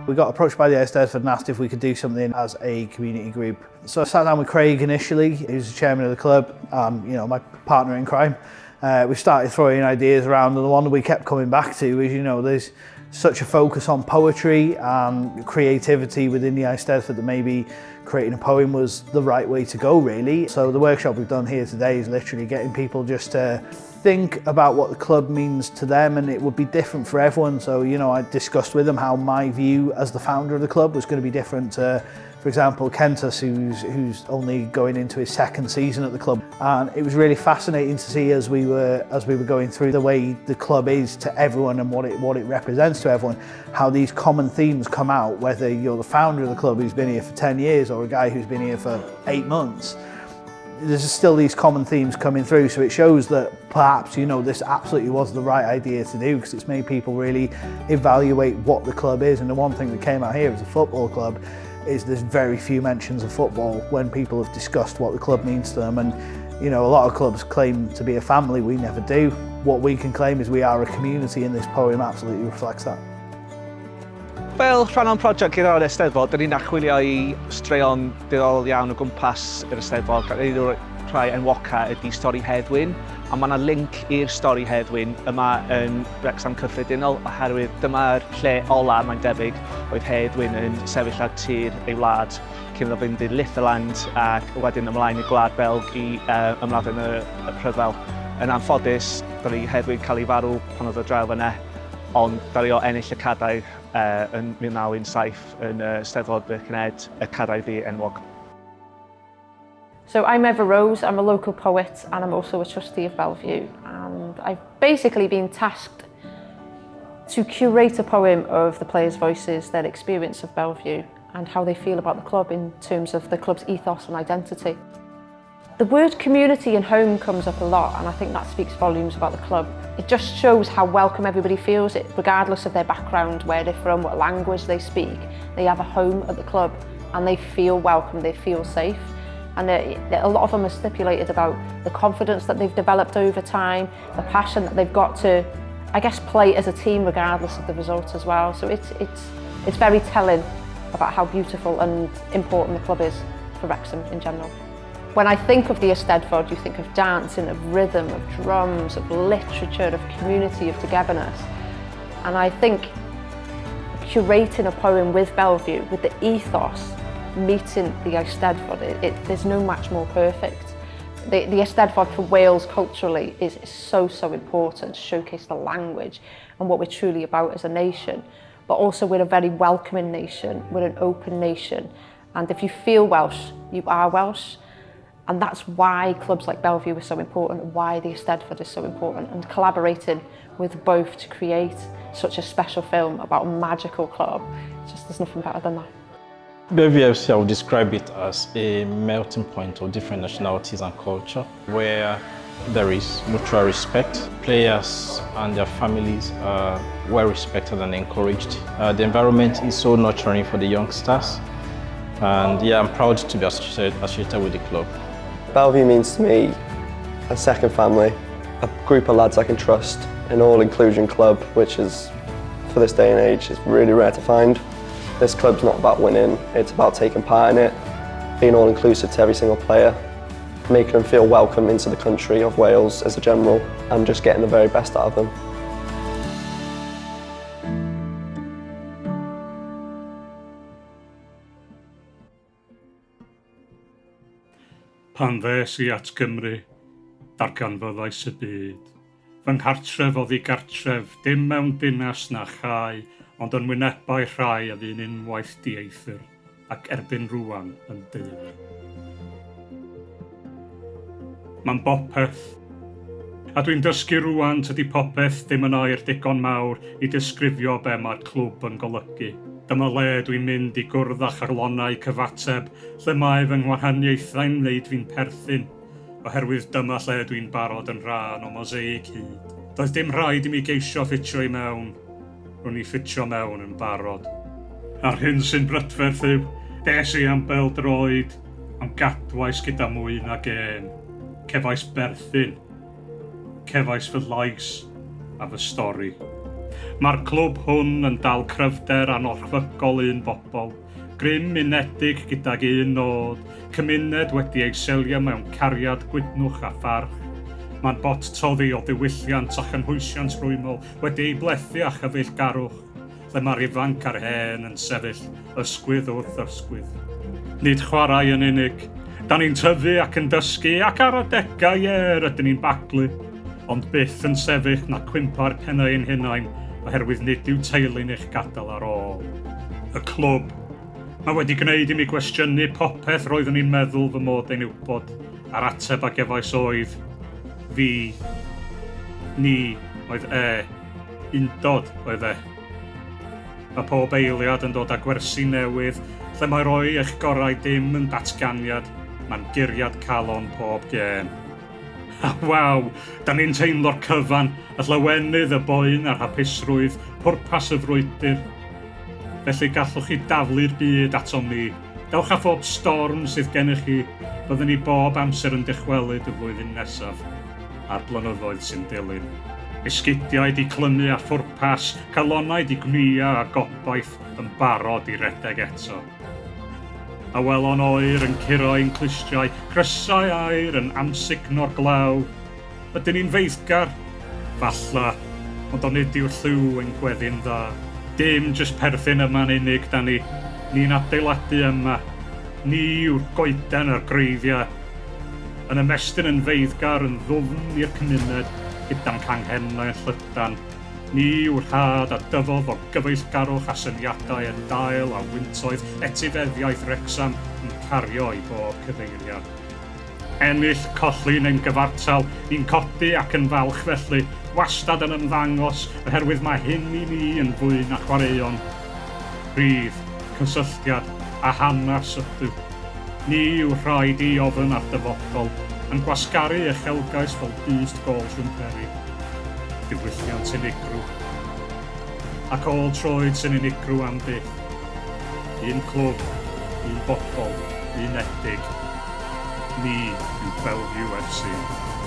We got approached by the Eisteddfod and asked if we could do something as a community group. So I sat down with Craig initially, who's the chairman of the club, my partner in crime. We started throwing ideas around, and the one that we kept coming back to is, there's such a focus on poetry and creativity within the Eisteddfod that maybe creating a poem was the right way to go, really. So the workshop we've done here today is literally getting people just to think about what the club means to them, and it would be different for everyone. So, I discussed with them how my view as the founder of the club was going to be different to, for example, Kentus, who's only going into his second season at the club. And it was really fascinating to see as we were going through the way the club is to everyone and what it represents to everyone, how these common themes come out, whether you're the founder of the club who's been here for 10 years or a guy who's been here for 8 months. There's still these common themes coming through, so it shows that perhaps, this absolutely was the right idea to do, because it's made people really evaluate what the club is. And the one thing that came out here as a football club is there's very few mentions of football when people have discussed what the club means to them. And a lot of clubs claim to be a family. We never do. What we can claim is we are a community, and this poem absolutely reflects that. Fel rhan o'n prosiect gyda'r Eisteddfod, dyn ni'n achwilio I straeon diddorol iawn o gwmpas yr Eisteddfod. Un o'r rhai enwoca ydy stori Heddwyn, a mae yna link i'r stori Heddwyn yma yn Wrecsam cyffredinol, oherwydd dyma'r lle ola, mae'n debyg, oedd Heddwyn yn sefyll ar tir ei wlad cyn iddo fynd i'r Litherland ac wedyn ymlaen i Gwlad Belg I ymladd yn y Pryfel. Yn anffodus, ddaru Heddwyn cael ei farw pan oedd o draw fyna, ond ddaru o ennill y cadair yn 1917 yn Eisteddfod Gwneud y cadair ddi enwog. So I'm Eva Rose, I'm a local poet and I'm also a trustee of Bellevue, and I've basically been tasked to curate a poem of the players' voices, their experience of Bellevue and how they feel about the club in terms of the club's ethos and identity. The word community and home comes up a lot, and I think that speaks volumes about the club. It just shows how welcome everybody feels, regardless of their background, where they're from, what language they speak. They have a home at the club and they feel welcome, they feel safe. And a lot of them are stipulated about the confidence that they've developed over time, the passion that they've got to, I guess, play as a team regardless of the result as well. So it's very telling about how beautiful and important the club is for Wrexham in general. When I think of the Eisteddfod, you think of dancing, of rhythm, of drums, of literature, of community, of togetherness. And I think curating a poem with Bellevue, with the ethos, meeting the Eisteddfod, there's no match more perfect. The Eisteddfod for Wales culturally is so important to showcase the language and what we're truly about as a nation. But also we're a very welcoming nation, we're an open nation. And if you feel Welsh, you are Welsh. And that's why clubs like Bellevue are so important, why the Eisteddfod is so important, and collaborating with both to create such a special film about a magical club, there's nothing better than that. Bellevue FC, I would describe it as a melting point of different nationalities and culture, where there is mutual respect. Players and their families are well respected and encouraged. The environment is so nurturing for the youngsters, and I'm proud to be associated with the club. Bellevue means to me a second family, a group of lads I can trust, an all-inclusion club, which is, for this day and age, is really rare to find. This club's not about winning, it's about taking part in it, being all-inclusive to every single player, making them feel welcome into the country of Wales as a general, and just getting the very best out of them. Pan ddes I at Gymru, darganfoddais y byd. Fy nghartref oedd I gartref, dim mewn dinas na chai, ond yn wynebau rhai a ddyn unwaith dieithr, ac erbyn rwan yn dyn. Mae'n bopeth, a dwi'n dysgu rwan tydi popeth ddim yn air digon mawr I disgrifio be mae'r clwb yn golygu. Dyma le dwi'n mynd I gwrdd â charlonau cyfateb, lle mae fy ngwahaniaethau'n wneud fi'n perthyn, oherwydd dyma lle dwi'n barod yn rhan o mosaic hyd. Doedd dim rhaid I mi geisio ffitio I mewn, rwy'n I ffitio mewn yn barod. A'r hyn sy'n brydferth yw, des I am Bêl-droed, am gadwais gyda mwy na gêm, cefais berthyn, cefais fy lais a fy stori. Mae'r clwb hwn yn dal cryfder anorchfygol un bobl, grym unedig gydag un nod, cymuned wedi ei selio mewn cariad gwydnwch a pharch. Mae'n bot toddi o ddiwylliant a chynhwysiant rhwymol wedi ei blethu a chyfeillgarwch, lle mae'r ifanc a'r hen yn sefyll ysgwydd wrth ysgwydd. Nid chwarae yn unig, da ni'n tyfu ac yn dysgu ac ar adegau ydyn ni'n baglu, ond byth yn sefyll na cwympar'r pennau ein hunain oherwydd nid yw teulu'n eich gadael ar ôl. Y clwb. Mae wedi gwneud i mi gwestiynu popeth roeddwn i'n meddwl fy mod ein wybod, a'r ateb ag efais oedd fi, ni oedd undod oedd e. Mae pob eiliad yn dod â gwersi newydd, lle mae roi eich gorau dim yn datganiad, mae'n guriad calon pob gêm. A waw, da ni'n teimlo'r cyfan, y llawenydd y boen a'r hapusrwydd, pwrpas y frwydr. Felly gallwch chi daflu'r byd ato mi. Dewch â phob storm sydd gennych chi, byddwn ni bob amser yn dychwelyd y flwyddyn nesaf, a'r blynyddoedd sy'n dilyn. Esgidiau di clymu a phwrpas, calonnau di gwnia a gobaith yn barod i redeg eto. A welon oer yn curo ein clistiau, crysau air yn amsugno'r glaw. Ydyn ni'n feiddgar? Falla, ond ond nid yw'r lliw yn gweddi'n dda. Dim jyst perthyn yma'n unig da ni, ni'n adeiladu yma. Ni yw'r goeden a'r greiddiau. Yn ymestyn yn feiddgar yn ddwfn i'r cymuned, gyda'n canghennau yn llydan. Ni yw'r rhad a dyfodd o gyfeillgarwch a syniadau yn dail a wyntoedd etifeddiaeth Wrecsam yn cario i bob cyfeiriad. Ennill, colli neu'n gyfartal, ni'n codi ac yn falch felly, wastad yn ymddangos oherwydd mae hyn i ni yn fwy na chwaraeon. Rhydd, cysylltiad a hanas ydw. Ni yw'r rhaid i ofyn ar dyfodol, yn gwasgaru uchelgais fel dyst gol siwmperi. Diwylliant unigryw, ac ôl troed sy'n unigryw am byth. Un clwb, un bobl, unedig. Ni yw Bellvue FC.